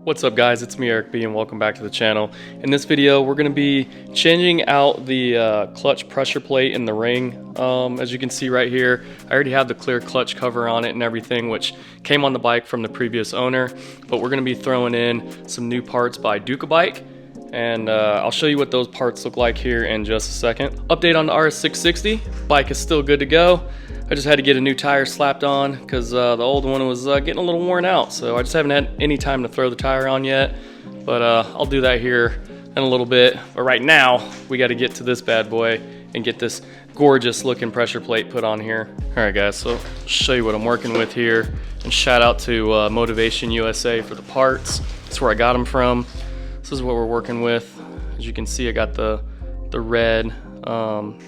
What's up guys, it's me Eric B and welcome back to the channel. In this video we're going to be changing out the clutch pressure plate in the ring. As you can see right here, I already have the clear clutch cover on it and everything, which came on the bike from the previous owner, but we're going to be throwing in some new parts by Ducabike, and I'll show you what those parts look like here in just a second. Update on the RS660, bike is still good to go. I just had to get a new tire slapped on because the old one was getting a little worn out, so I just haven't had any time to throw the tire on yet, but I'll do that here in a little bit. But right now we got to get to this bad boy and get this gorgeous looking pressure plate put on here. Alright guys, so I'll show you what I'm working with here, and shout out to Motivation USA for the parts. That's where I got them from. This is what we're working with. As you can see, I got the red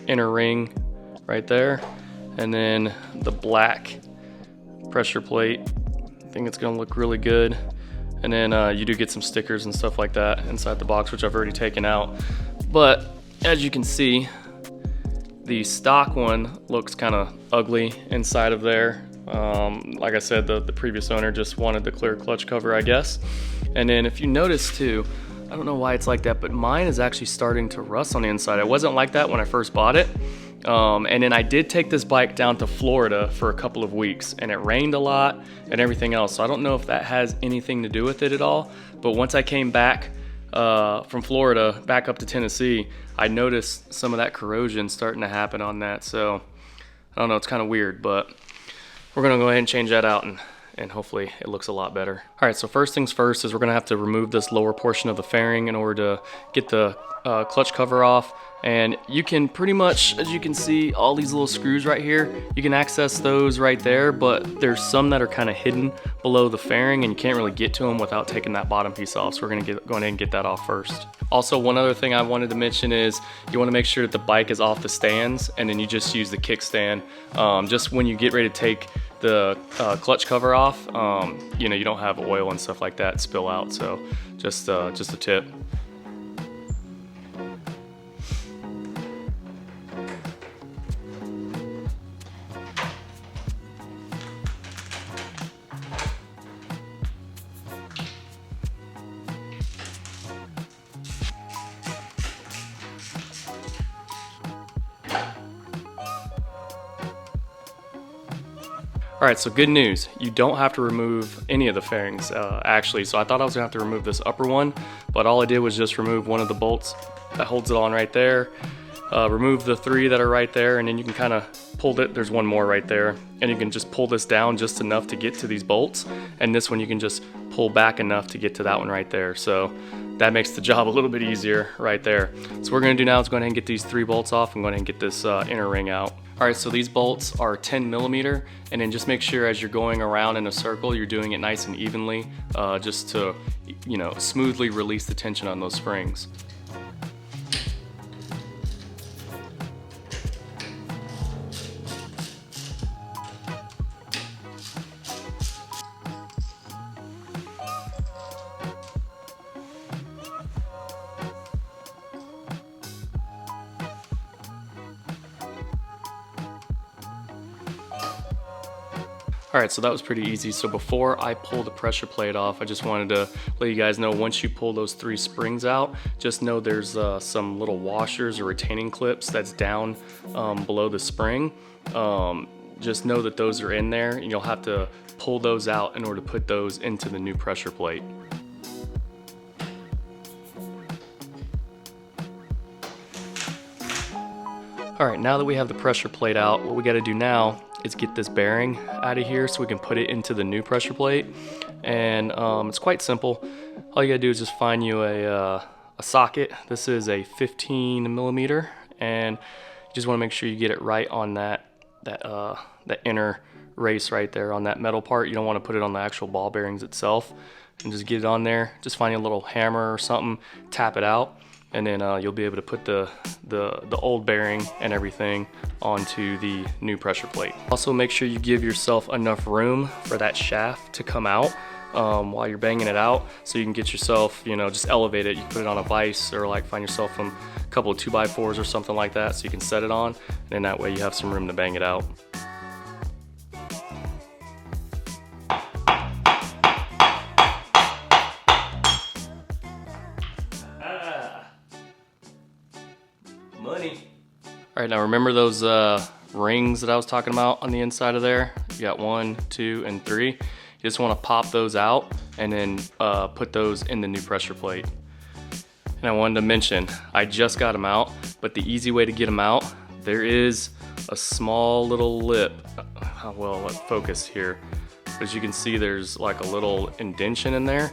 inner ring right there, and then the black pressure plate. I think it's gonna look really good. And then you do get some stickers and stuff like that inside the box, which I've already taken out. But as you can see, the stock one looks kind of ugly inside of there. Like I said, the previous owner just wanted the clear clutch cover, I guess. And then if you notice too, I don't know why it's like that, but mine is actually starting to rust on the inside. It wasn't like that when I first bought it. And then I did take this bike down to Florida for a couple of weeks, and it rained a lot and everything else. So I don't know if that has anything to do with it at all. But once I came back from Florida back up to Tennessee, I noticed some of that corrosion starting to happen on that. So I don't know, it's kind of weird, but we're gonna go ahead and change that out, and hopefully it looks a lot better. All right, so first things first is we're gonna have to remove this lower portion of the fairing in order to get the clutch cover off. And you can pretty much, as you can see, all these little screws right here, you can access those right there, but there's some that are kind of hidden below the fairing and you can't really get to them without taking that bottom piece off. So we're gonna go ahead and get that off first. Also, one other thing I wanted to mention is you wanna make sure that the bike is off the stands, and then you just use the kickstand. Just when you get ready to take the clutch cover off, you know, you don't have oil and stuff like that spill out. So just a tip. All right, so good news. You don't have to remove any of the fairings, actually. So I thought I was gonna have to remove this upper one, but all I did was just remove one of the bolts that holds it on right there. Remove the three that are right there, and then you can kind of pull it. There's one more right there, and you can just pull this down just enough to get to these bolts. And this one you can just pull back enough to get to that one right there. So that makes the job a little bit easier right there. So what we're gonna do now is go ahead and get these three bolts off and go ahead and get this inner ring out. All right, so these bolts are 10 millimeter, and then just make sure as you're going around in a circle, you're doing it nice and evenly, just to, you know, smoothly release the tension on those springs. All right, so that was pretty easy. So before I pull the pressure plate off, I just wanted to let you guys know, once you pull those three springs out, just know there's some little washers or retaining clips that's down below the spring. Just know that those are in there, and you'll have to pull those out in order to put those into the new pressure plate. All right, now that we have the pressure plate out, what we got to do now is get this bearing out of here so we can put it into the new pressure plate. And it's quite simple. All you gotta do is just find you a socket. This is a 15 millimeter, and you just want to make sure you get it right on that inner race right there on that metal part. You don't want to put it on the actual ball bearings itself. And just get it on there. Just find a little hammer or something, tap it out, and then you'll be able to put the old bearing and everything onto the new pressure plate. Also, make sure you give yourself enough room for that shaft to come out while you're banging it out, so you can get yourself, you know, just elevate it. You can put it on a vise, or like find yourself a couple of 2x4s or something like that, so you can set it on, and then that way you have some room to bang it out. money. All right, now remember those rings that I was talking about on the inside of there? You got 1, 2, and 3. You just want to pop those out and then put those in the new pressure plate. And I wanted to mention, I just got them out, but the easy way to get them out, there is a small little lip. Well, let's focus here. As you can see, there's like a little indentation in there.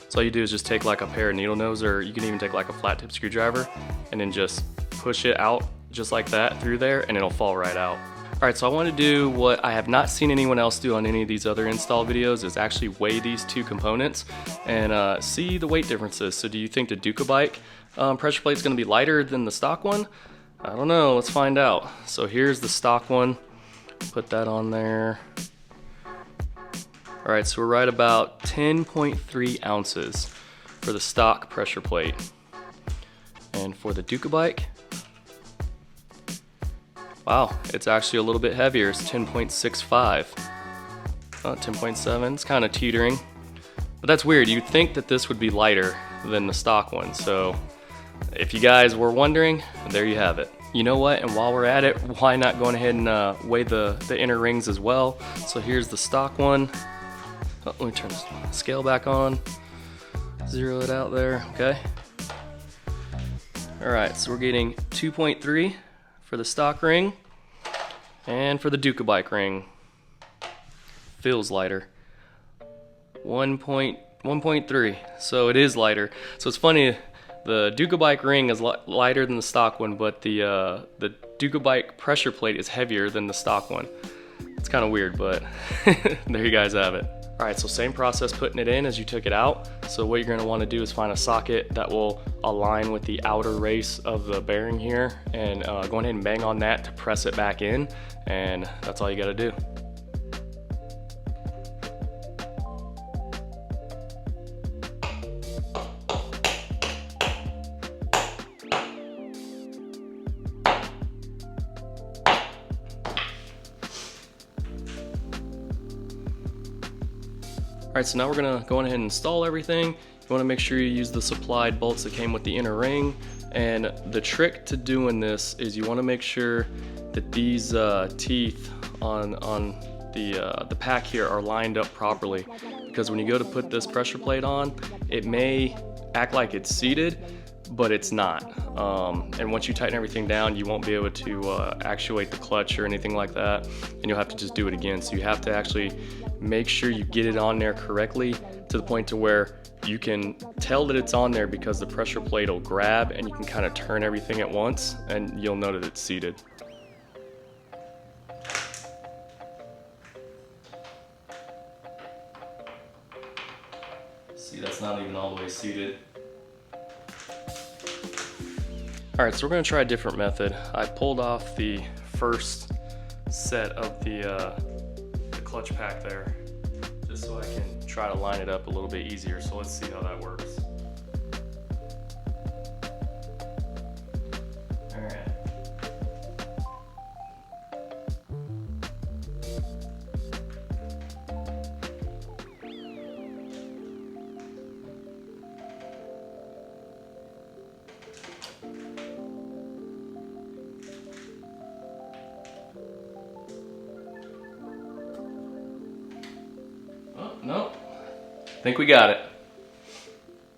So all you do is just take like a pair of needle nose, or you can even take like a flat tip screwdriver and then just push it out just like that through there and it'll fall right out. All right, so I want to do what I have not seen anyone else do on any of these other install videos, is actually weigh these two components and see the weight differences. So do you think the Ducabike pressure plate is going to be lighter than the stock one? I don't know, let's find out. So here's the stock one, put that on there. All right, so we're right about 10.3 ounces for the stock pressure plate. And for the Ducabike, wow, it's actually a little bit heavier. It's 10.65, not 10.7. It's kind of teetering, but that's weird. You'd think that this would be lighter than the stock one. So if you guys were wondering, there you have it. You know what, and while we're at it, why not go ahead and weigh the inner rings as well? So here's the stock one. Oh, let me turn this scale back on, zero it out there, okay? All right, so we're getting 2.3 for the stock ring, and for the Ducabike ring, feels lighter, 1.3, so it is lighter. So it's funny, the Ducabike ring is lighter than the stock one, but the Ducabike pressure plate is heavier than the stock one. It's kind of weird, but there you guys have it. All right, so same process putting it in as you took it out. So what you're gonna wanna do is find a socket that will align with the outer race of the bearing here, and go ahead and bang on that to press it back in, and that's all you gotta do. All right, so now we're gonna go ahead and install everything. You wanna make sure you use the supplied bolts that came with the inner ring. And the trick to doing this is you wanna make sure that these teeth on the pack here are lined up properly. Because when you go to put this pressure plate on, it may act like it's seated, but it's not. And once you tighten everything down, you won't be able to actuate the clutch or anything like that, and you'll have to just do it again. So you have to actually make sure you get it on there correctly to the point to where you can tell that it's on there, because the pressure plate will grab and you can kind of turn everything at once and you'll know that it's seated. See, that's not even all the way seated. All right, so we're gonna try a different method. I pulled off the first set of the clutch pack there, just so I can try to line it up a little bit easier. So let's see how that works. All right. Nope, I think we got it.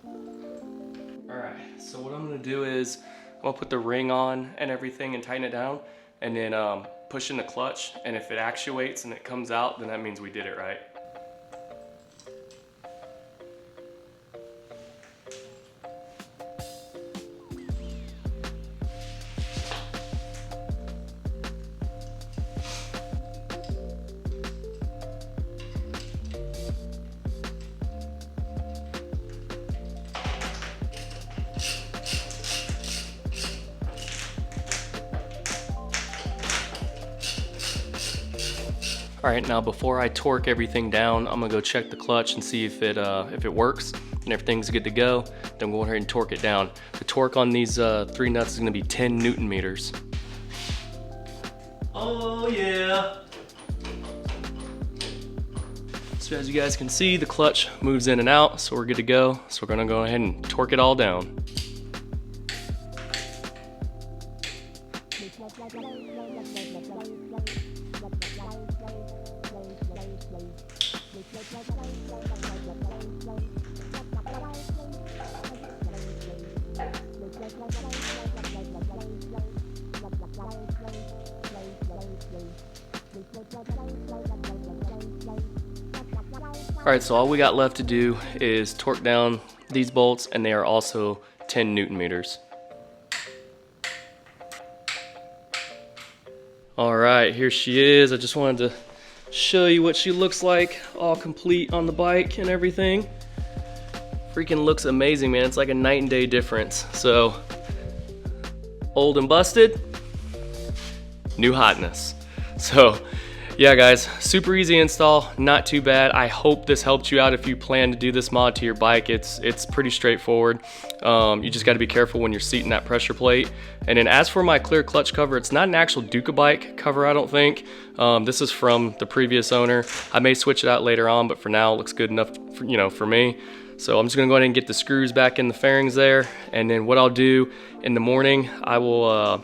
All right, so what I'm gonna do is I'm gonna put the ring on and everything and tighten it down, and then push in the clutch, and if it actuates and it comes out, then that means we did it right. All right, now before I torque everything down, I'm gonna go check the clutch and see if it works and everything's good to go. Then we'll go ahead and torque it down. The torque on these 3 nuts is gonna be 10 Newton meters. Oh yeah. So as you guys can see, the clutch moves in and out, so we're good to go. So we're gonna go ahead and torque it all down. Alright, so all we got left to do is torque down these bolts, and they are also 10 Newton meters. Alright, here she is. I just wanted to show you what she looks like, all complete on the bike and everything. Freaking looks amazing, man. It's like a night and day difference. So, old and busted, new hotness. So, yeah guys, super easy install, not too bad. I hope this helped you out if you plan to do this mod to your bike. It's pretty straightforward. You just got to be careful when you're seating that pressure plate. And then as for my clear clutch cover, it's not an actual Ducabike cover, I don't think. This is from the previous owner. I may switch it out later on, but for now it looks good enough for, for me. So I'm just gonna go ahead and get the screws back in the fairings there, and then what I'll do in the morning, I will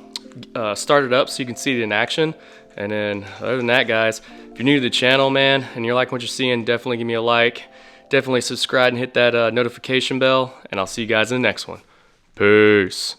start it up so you can see it in action. And then other than that, guys, if you're new to the channel, man, and you're liking what you're seeing, definitely give me a like, definitely subscribe and hit that notification bell, and I'll see you guys in the next one. Peace.